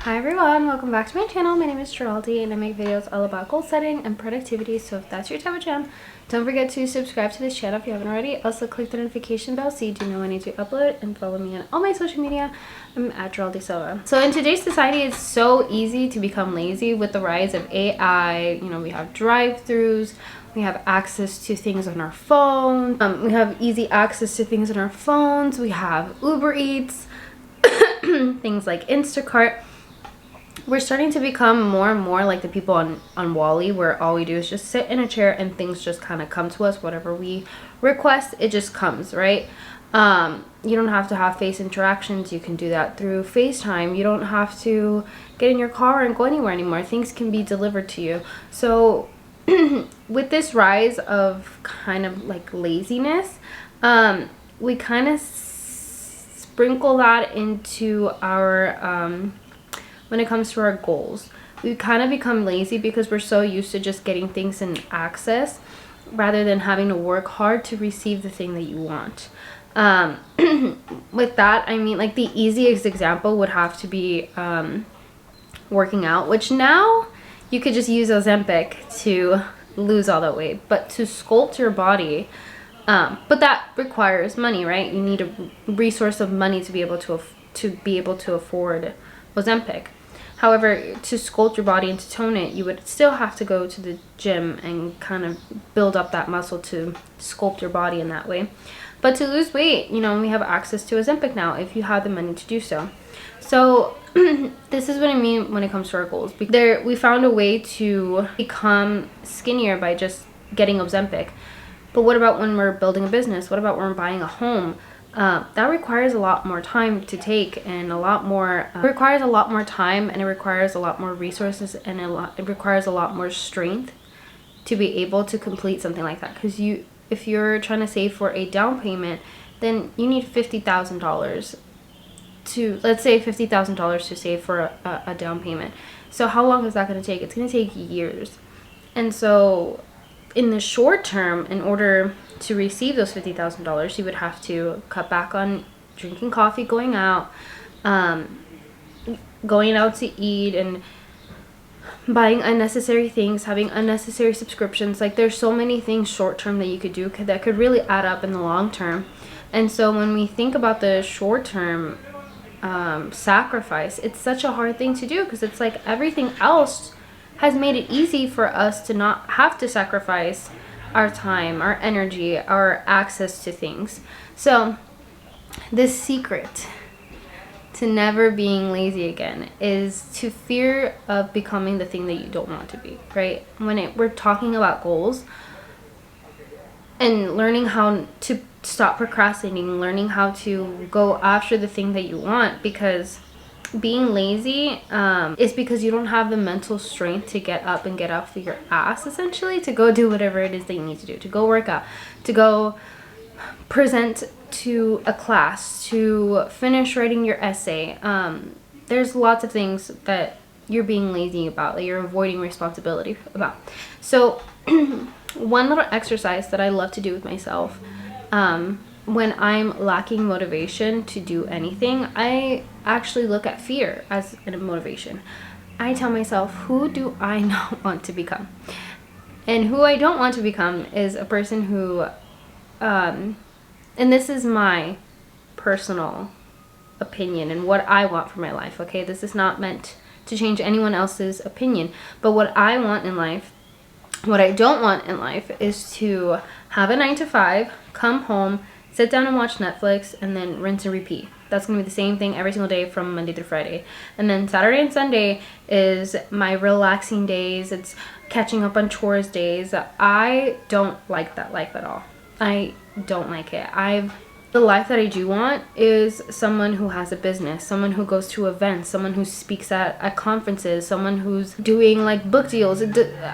Hi everyone, welcome back to my channel. My name is Geraldine and I make videos all about goal setting and productivity. So if that's your type of jam, don't forget to subscribe to this channel if you haven't already. Also click the notification bell so you do know when I do upload, and follow me on all my social media. I'm at Geraldine Silva. So in today's society, it's so easy to become lazy with the rise of AI. You know, we have drive-thrus, we have access to things on our phone, we have easy access to things on our phones, we have Uber Eats, things like Instacart. We're starting to become more and more like the people on Wall-E, where all we do is just sit in a chair and things just kind of come to us. Whatever we request, it just comes, right? You don't have to have face interactions. You can do that through FaceTime. You don't have to get in your car and go anywhere anymore. Things can be delivered to you. So with this rise of kind of like laziness, we kind of sprinkle that into our when it comes to our goals. We kind of become lazy because we're so used to just getting things in access rather than having to work hard to receive the thing that you want. With that, I mean, like, the easiest example would have to be working out, which now you could just use Ozempic to lose all that weight, but to sculpt your body, but that requires money, right? You need a resource of money to be able to afford Ozempic. However, to sculpt your body and to tone it, you would still have to go to the gym and kind of build up that muscle to sculpt your body in that way. But to lose weight, you know, we have access to Ozempic now if you have the money to do so. So this is what I mean when it comes to our goals. We found a way to become skinnier by just getting Ozempic. But what about when we're building a business? What about when we're buying a home? That requires a lot more time to take, and it requires a lot more time, and it requires a lot more resources, and it requires a lot more strength to be able to complete something like that. Because if you're trying to save for a down payment, then you need $50,000 to, let's say $50,000 to save for a down payment. So how long is that going to take? It's going to take years. And so in the short term, in order to receive those $50,000, you would have to cut back on drinking coffee, going out to eat, and buying unnecessary things, having unnecessary subscriptions. Like, there's so many things short term that you could do that could really add up in the long term. And so when we think about the short term sacrifice, it's such a hard thing to do, because it's like everything else has made it easy for us to not have to sacrifice our time, our energy, our access to things. So the secret to never being lazy again is to fear of becoming the thing that you don't want to be, right? We're talking about goals and learning how to stop procrastinating, learning how to go after the thing that you want, because being lazy is because you don't have the mental strength to get up and get off your ass, essentially, to go do whatever it is that you need to do, to go work out, to go present to a class, to finish writing your essay. There's lots of things that you're being lazy about, that you're avoiding responsibility about. So one little exercise that I love to do with myself when I'm lacking motivation to do anything, I actually look at fear as a motivation. I tell myself, who do I not want to become? And who I don't want to become is a person who, and this is my personal opinion and what I want for my life, okay? This is not meant to change anyone else's opinion. But what I want in life, what I don't want in life, is to have a 9-to-5, come home, sit down and watch Netflix, and then rinse and repeat. That's going to be the same thing every single day from Monday through Friday. And then Saturday and Sunday is my relaxing days. It's catching up on chores days. I don't like that life at all. I don't like it. The life that I do want is someone who has a business, someone who goes to events, someone who speaks at conferences, someone who's doing like book deals.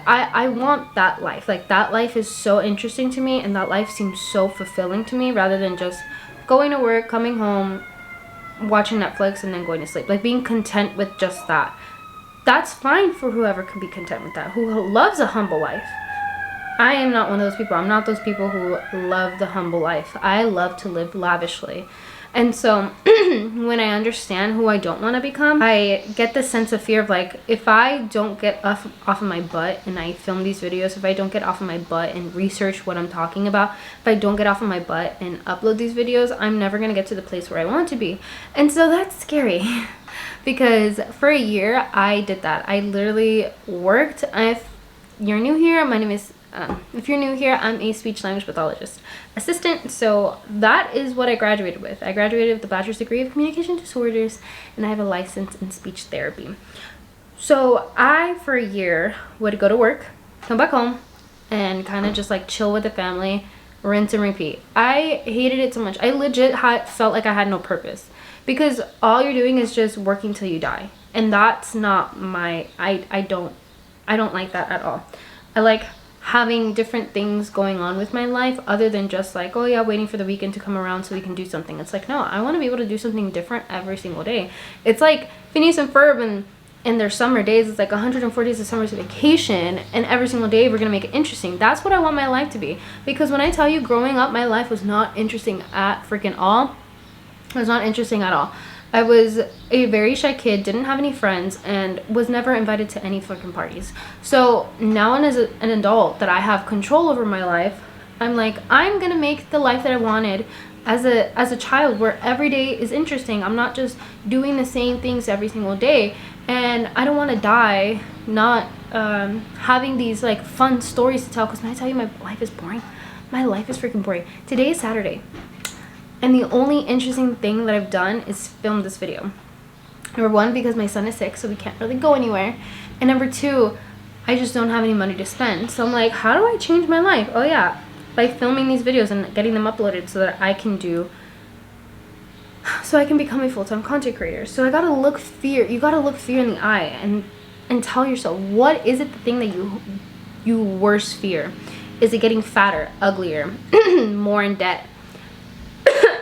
I want that life. Like, that life is so interesting to me, and that life seems so fulfilling to me, rather than just going to work, coming home, watching Netflix, and then going to sleep. Like, being content with just that. That's fine for whoever can be content with that, who loves a humble life. I am not one of those people. I'm not those people who love the humble life. I love to live lavishly. And so when I understand who I don't want to become, I get this sense of fear of like, if I don't get off of my butt and I film these videos, if I don't get off of my butt and research what I'm talking about, if I don't get off of my butt and upload these videos, I'm never going to get to the place where I want to be. And so that's scary. Because for a year I did that. I literally worked. If you're new here, my name is if you're new here, I'm a speech language pathologist assistant. So that is what I graduated with. I graduated with a bachelor's degree of communication disorders, and I have a license in speech therapy. So I, for a year, would go to work, come back home, and kind of just like chill with the family, rinse and repeat. I hated it so much. I legit felt like I had no purpose, because all you're doing is just working till you die. And that's not my, I don't like that at all. I like having different things going on with my life other than just like, oh yeah, waiting for the weekend to come around so we can do something. It's like, no, I want to be able to do something different every single day. It's like Phineas and Ferb and their summer days. It's like 104 days of summer's vacation, and every single day we're gonna make it interesting. That's what I want my life to be. Because when I tell you, growing up, my life was not interesting at freaking all. It was not interesting at all. I was a very shy kid, didn't have any friends, and was never invited to any fucking parties. So now, as an adult that I have control over my life, I'm like, I'm gonna make the life that I wanted as a child, where every day is interesting. I'm not just doing the same things every single day, and I don't want to die not having these like fun stories to tell. Because when I tell you my life is boring, my life is freaking boring. Today is Saturday. And the only interesting thing that I've done is film this video. Number one, because my son is sick, so we can't really go anywhere. And number two, I just don't have any money to spend. So I'm like, how do I change my life? Oh yeah, by filming these videos and getting them uploaded so that I can become a full-time content creator. So I gotta look fear. You gotta look fear in the eye and tell yourself, what is it the thing that you worst fear? Is it getting fatter, uglier, more in debt?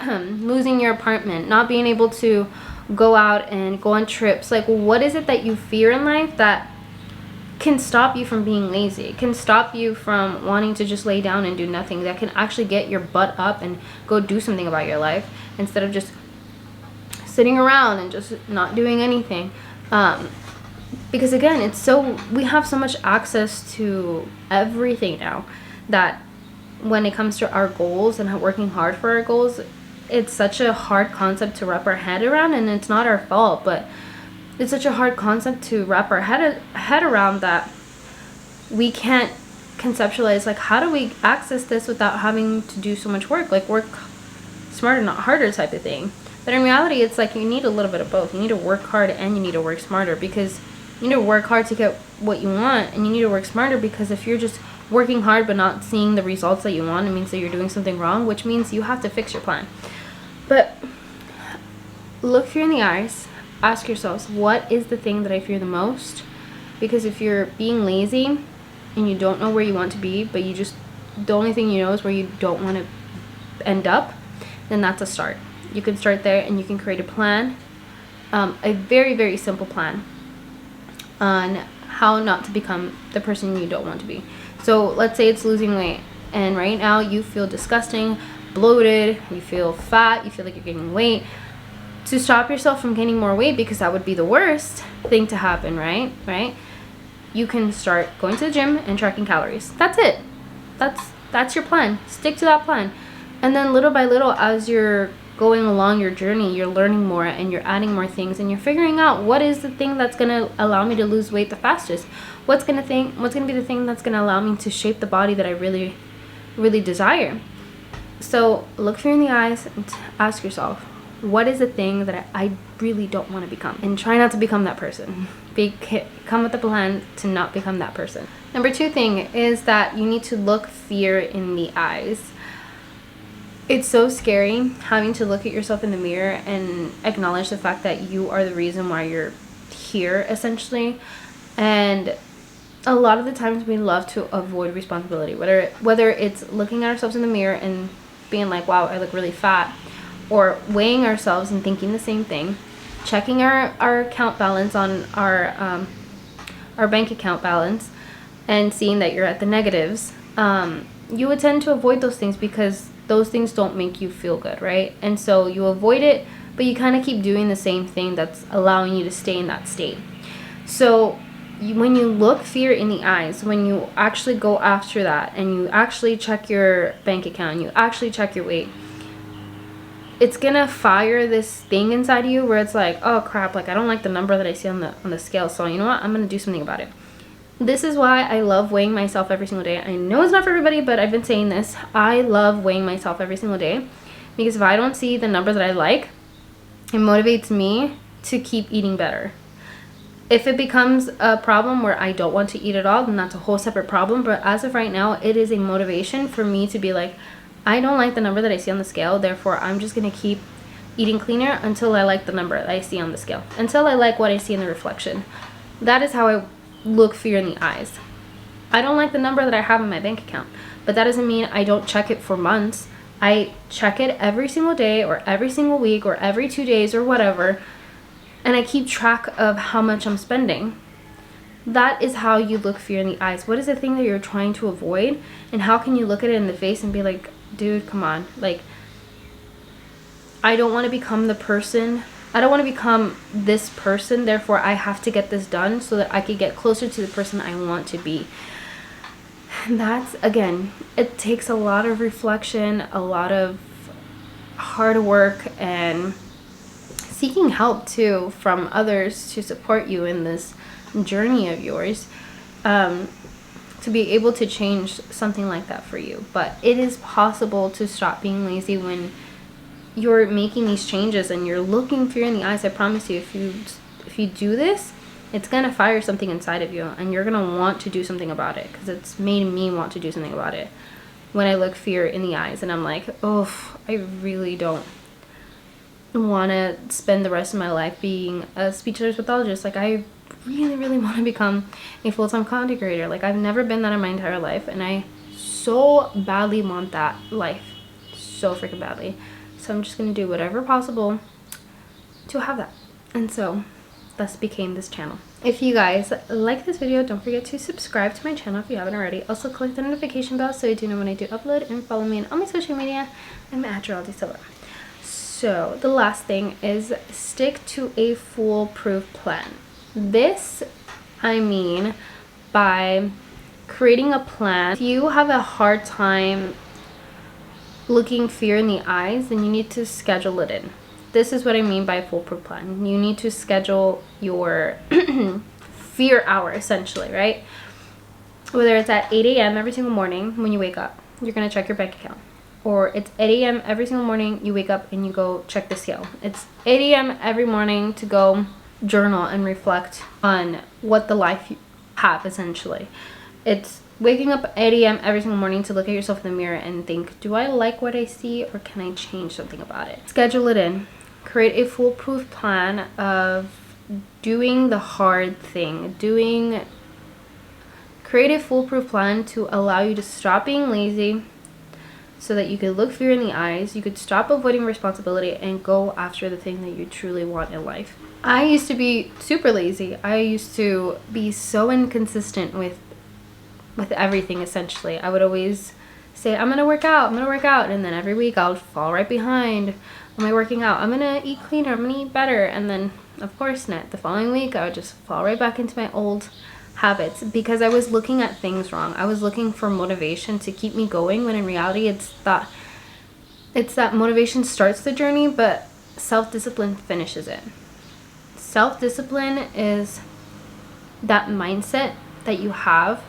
Losing your apartment, not being able to go out and go on trips? Like, what is it that you fear in life that can stop you from being lazy, can stop you from wanting to just lay down and do nothing, that can actually get your butt up and go do something about your life instead of just sitting around and just not doing anything? Because again, we have so much access to everything now that when it comes to our goals and working hard for our goals, it's such a hard concept to wrap our head around. And it's not our fault, but it's such a hard concept to wrap our head around that we can't conceptualize, like, how do we access this without having to do so much work? Like, work smarter, not harder type of thing. But in reality, it's like you need a little bit of both. You need to work hard and you need to work smarter, because you need to work hard to get what you want, and you need to work smarter, because if you're just working hard but not seeing the results that you want, it means that you're doing something wrong, which means you have to fix your plan. But look fear in the eyes. Ask yourselves, what is the thing that I fear the most? Because if you're being lazy and you don't know where you want to be, but the only thing you know is where you don't want to end up, then that's a start. You can start there and you can create a plan, a very, very simple plan on how not to become the person you don't want to be. So let's say it's losing weight, and right now you feel disgusting, bloated, you feel fat, you feel like you're gaining weight. To stop yourself from gaining more weight, because that would be the worst thing to happen, right? You can start going to the gym and tracking calories. That's it. That's your plan. Stick to that plan. And then little by little, as you're going along your journey, you're learning more and you're adding more things, and you're figuring out what is the thing that's going to allow me to lose weight the fastest. What's going to be the thing that's going to allow me to shape the body that I really, really desire. So look fear in the eyes and ask yourself, what is the thing that I really don't want to become? And try not to become that person. Come with a plan to not become that person. Number two thing is that you need to look fear in the eyes. It's so scary having to look at yourself in the mirror and acknowledge the fact that you are the reason why you're here, essentially. And a lot of the times we love to avoid responsibility, whether it's looking at ourselves in the mirror and being like, wow, I look really fat, or weighing ourselves and thinking the same thing, checking our account balance on our bank account balance and seeing that you're at the negatives. You would tend to avoid those things because those things don't make you feel good, right? And so you avoid it, but you kind of keep doing the same thing that's allowing you to stay in that state. So when you look fear in the eyes, when you actually go after that and you actually check your bank account, you actually check your weight, it's gonna fire this thing inside of you where it's like, oh crap, like I don't like the number that I see on the scale, so you know what, I'm gonna do something about it. This is why I love weighing myself every single day. I know it's not for everybody, but I've been saying this. I love weighing myself every single day, because if I don't see the number that I like, it motivates me to keep eating better. If it becomes a problem where I don't want to eat at all, then that's a whole separate problem. But as of right now, it is a motivation for me to be like, I don't like the number that I see on the scale, therefore I'm just going to keep eating cleaner until I like the number that I see on the scale, until I like what I see in the reflection. That is how I look fear in the eyes. I don't like the number that I have in my bank account, but that doesn't mean I don't check it for months. I check it every single day or every single week or every 2 days or whatever, and I keep track of how much I'm spending. That is how you look fear in the eyes. What is the thing that you're trying to avoid, and how can you look at it in the face and be like, dude, come on, like, I don't want to become the person, I don't want to become this person, therefore I have to get this done so that I can get closer to the person I want to be. And that's, again, it takes a lot of reflection, a lot of hard work, and seeking help too from others to support you in this journey of yours, to be able to change something like that for you. But it is possible to stop being lazy when you're making these changes and you're looking fear in the eyes. I promise you, if you do this, it's gonna fire something inside of you, and you're gonna want to do something about it, because it's made me want to do something about it. When I look fear in the eyes and I'm like, oh, I really don't want to spend the rest of my life being a speech pathologist. Like, I really want to become a full-time content creator. Like, I've never been that in my entire life, and I so badly want that life, so freaking badly. So I'm just gonna do whatever possible to have that. And so thus became this channel. If you guys like this video, don't forget to subscribe to my channel if you haven't already. Also click the notification bell so you do know when I do upload, and follow me on all my social media. I'm at Geraldine Silva. So the last thing is stick to a foolproof plan. This I mean by creating a plan. If you have a hard time looking fear in the eyes, then you need to schedule it in. This is what I mean by a foolproof plan. You need to schedule your fear hour, essentially, right? Whether it's at 8 a.m. every single morning when you wake up, you're going to check your bank account. Or it's 8 a.m. every single morning you wake up and you go check the scale. It's 8 a.m. every morning to go journal and reflect on what the life you have, essentially. It's waking up 8 a.m. every single morning to look at yourself in the mirror and think, do I like what I see, or can I change something about it? Schedule it in. Create a foolproof plan of doing the hard thing. Create a foolproof plan to allow you to stop being lazy, so that you could look fear in the eyes, you could stop avoiding responsibility, and go after the thing that you truly want in life. I used to be super lazy. I used to be so inconsistent with everything, essentially. I would always say, I'm gonna work out, and then every week I would fall right behind on my working out. I'm gonna eat cleaner, I'm gonna eat better, and then of course not. The following week I would just fall right back into my old habits, because I was looking at things wrong. I was looking for motivation to keep me going, when in reality it's that motivation starts the journey, but self-discipline finishes it. Self-discipline is that mindset that you have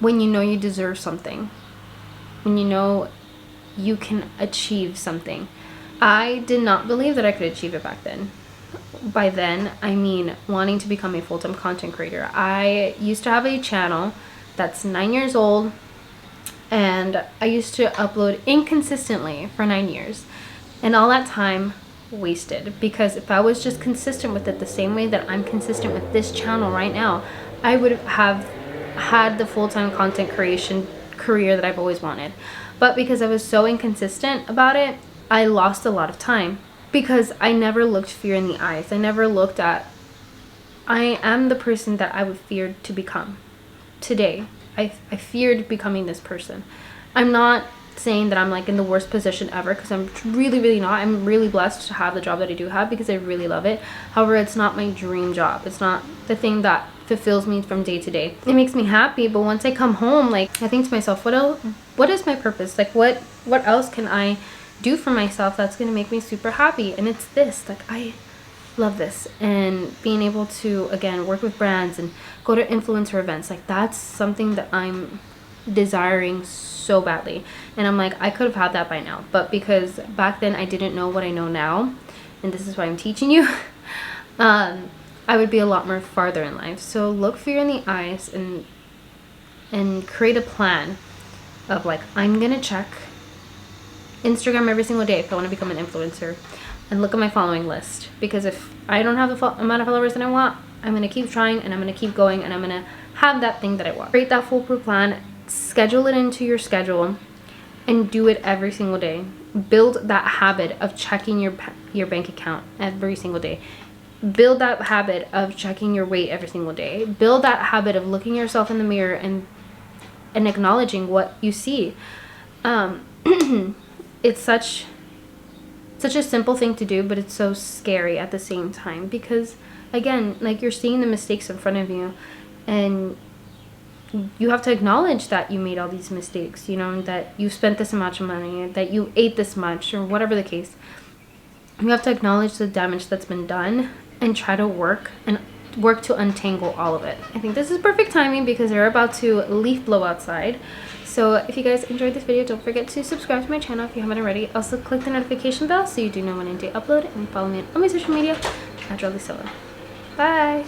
when you know you deserve something, when you know you can achieve something. I did not believe that I could achieve it back then. By then, I mean wanting to become a full-time content creator. I used to have a channel that's 9 years old, and I used to upload inconsistently for 9 years, and all that time wasted, because if I was just consistent with it the same way that I'm consistent with this channel right now, I would have had the full-time content creation career that I've always wanted. But because I was so inconsistent about it, I lost a lot of time, because I never looked fear in the eyes. I never looked at, I am the person that I would fear to become today. I feared becoming this person. I'm not saying that I'm like in the worst position ever, because I'm really not. I'm really blessed to have the job that I do have because I really love it. However, it's not my dream job. It's not the thing that fulfills me from day to day. It makes me happy, but once I come home, like, I think to myself, what is my purpose? Like, what else can I do for myself that's going to make me super happy? And it's this. Like, I love this, and being able to, again, work with brands and go to influencer events, like, that's something that I'm desiring so badly. And I'm like, I could have had that by now, but because back then I didn't know what I know now, and this is why I'm teaching you, I would be a lot more farther in life. So look fear in the eyes and create a plan of, like, I'm gonna check Instagram every single day if I want to become an influencer, and look at my following list, because if I don't have the amount of followers that I want, I'm going to keep trying, and I'm going to keep going, and I'm going to have that thing that I want. Create that foolproof plan, schedule it into your schedule, and do it every single day. Build that habit of checking your bank account every single day. Build that habit of checking your weight every single day. Build that habit of looking yourself in the mirror and acknowledging what you see. It's such a simple thing to do, but it's so scary at the same time, because again, like, you're seeing the mistakes in front of you, and you have to acknowledge that you made all these mistakes, you know, that you spent this much money, that you ate this much, or whatever the case. You have to acknowledge the damage that's been done and try to work to untangle all of it. I think this is perfect timing because they're about to leaf blow outside. So if you guys enjoyed this video, don't forget to subscribe to my channel if you haven't already. Also click the notification bell so you do know when I do upload, and follow me on all my social media at Bye.